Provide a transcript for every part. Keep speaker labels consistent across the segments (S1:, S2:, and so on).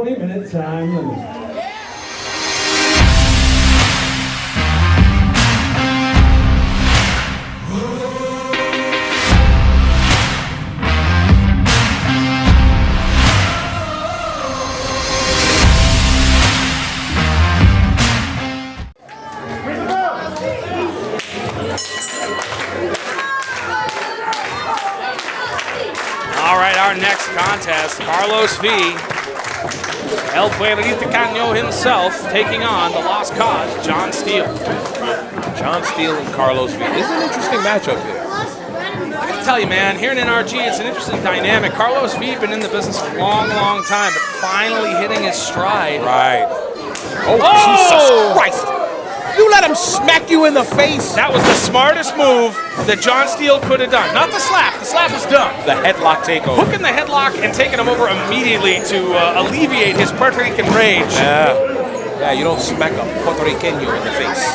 S1: 20-minute time limit.
S2: All right, our next contest, Carlos V. El Puertorriqueño himself taking on the lost cause, John Steele.
S3: John Steele and Carlos V. This is an interesting matchup here.
S2: I gotta tell you, man, here in NRG, it's an interesting dynamic. Carlos V been in the business a long, long time, but finally hitting his stride.
S3: Right. Oh, Jesus Christ. You let him smack you in the face.
S2: That was the smartest move that John Steele could have done. Not the slap. The slap was done.
S3: The headlock takeover.
S2: Hooking the headlock and taking him over immediately to alleviate his Puerto Rican rage.
S3: Yeah, you don't smack a Puerto Rican in the face.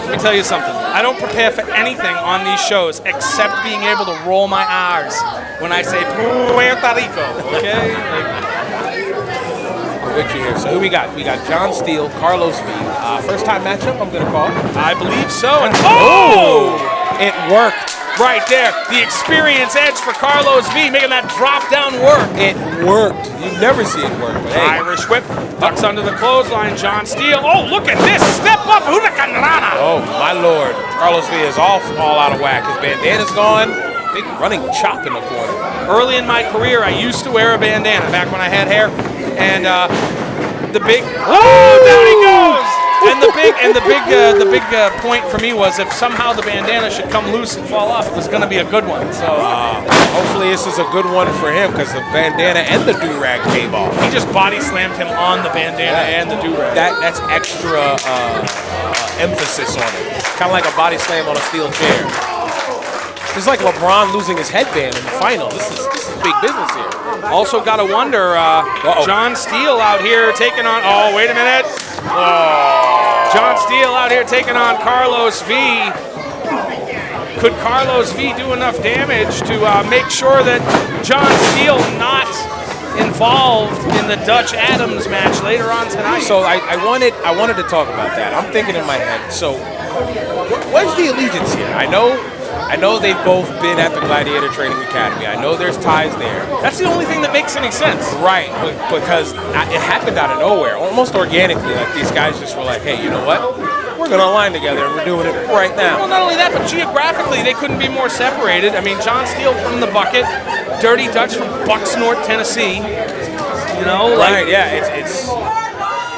S2: Let me tell you something. I don't prepare for anything on these shows except being able to roll my R's when I say Puerto Rico, okay?
S3: With you here. So who we got? We got John Steele, Carlos V. First time matchup, I'm going to call.
S2: I believe so. And
S3: It worked.
S2: Right there. The experience edge for Carlos V, making that drop down work.
S3: It worked. You never see it work. But hey.
S2: Irish whip. Ducks under the clothesline. John Steele. Oh, look at this. Step up. Hurricane Rana.
S3: Oh, my Lord. Carlos V is all out of whack. His bandana's gone. Big running chop in the corner.
S2: Early in my career, I used to wear a bandana back when I had hair. And the big, down he goes! And the big point for me was if somehow the bandana should come loose and fall off, it was going to be a good one. So
S3: hopefully this is a good one for him because the bandana and the do-rag came off.
S2: He just body slammed him on the bandana and the do-rag.
S3: That's extra emphasis on it. Kind of like a body slam on a steel chair. It's like LeBron losing his headband in the final. This is big business here.
S2: Also got to wonder, John Steele out here taking on, oh, wait a minute. Oh. John Steele out here taking on Carlos V. Could Carlos V do enough damage to make sure that John Steele not involved in the Dutch Adams match later on tonight?
S3: So I wanted to talk about that. I'm thinking in my head, so what's the allegiance here? I know they've both been at the Gladiator Training Academy. I know there's ties there.
S2: That's the only thing that makes any sense.
S3: Right, because it happened out of nowhere, almost organically. Like these guys just were like, hey, you know what? We're going to align together and we're doing it right now.
S2: Well, not only that, but geographically, they couldn't be more separated. I mean, John Steele from the Bucket, Dirty Dutch from Bucksnort, Tennessee. You know,
S3: right, yeah, it's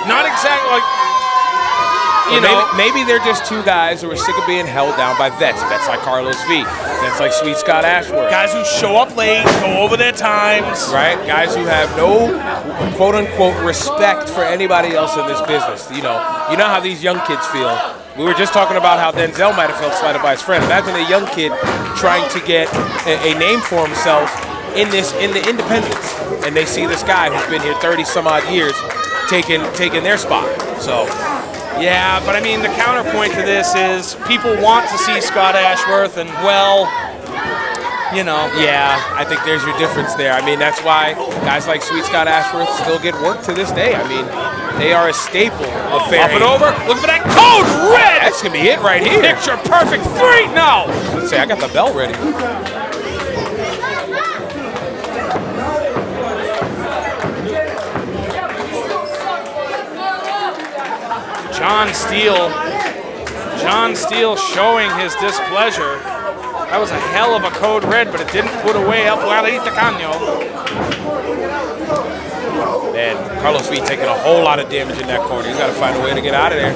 S2: not exactly like...
S3: Maybe they're just two guys who are sick of being held down by vets. Vets like Carlos V. Vets like Sweet Scott Ashworth.
S2: Guys who show up late, go over their times.
S3: Right? Guys who have no quote-unquote respect for anybody else in this business. You know how these young kids feel. We were just talking about how Denzel might have felt slighted by his friend. Imagine a young kid trying to get a name for himself in the independents, and they see this guy who's been here 30-some-odd years taking their spot. So...
S2: yeah, but I mean, the counterpoint to this is people want to see Scott Ashworth, and well, you know.
S3: Yeah, I think there's your difference there. I mean, that's why guys like Sweet Scott Ashworth still get work to this day. I mean, they are a staple of fair.
S2: Up and over. Look for that code red.
S3: That's going to be it right here.
S2: Picture perfect 3. No.
S3: Let's say I got the bell ready.
S2: John Steele showing his displeasure. That was a hell of a code red, but it didn't put away El Puertorriqueño.
S3: Man, Carlos V taking a whole lot of damage in that corner. He's got to find a way to get out of there.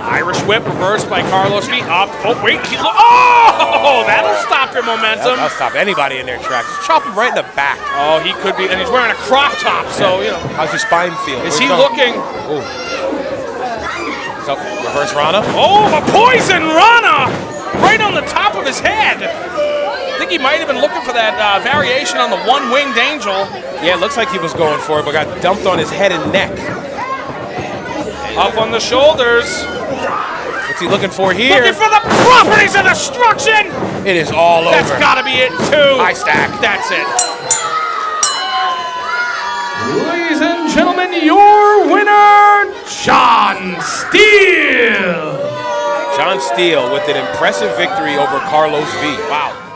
S2: Irish whip reversed by Carlos V. Up. Oh, wait. Oh, that'll stop your momentum.
S3: That'll stop anybody in their tracks. Just chop him right in the back.
S2: Oh, he could be. And he's wearing a crop top, so, you know.
S3: How's your spine feel?
S2: Is he looking?
S3: Ooh. So, reverse Rana.
S2: Oh, a poison Rana! Right on the top of his head. I think he might have been looking for that variation on the one-winged angel.
S3: Yeah, it looks like he was going for it, but got dumped on his head and neck.
S2: Up on the shoulders.
S3: What's he looking for here?
S2: Looking for the properties of destruction!
S3: It is all over.
S2: That's got to be it, too.
S3: High stack.
S2: That's it. gentlemen, your winner, John Steele.
S3: John Steele with an impressive victory over Carlos V. Wow.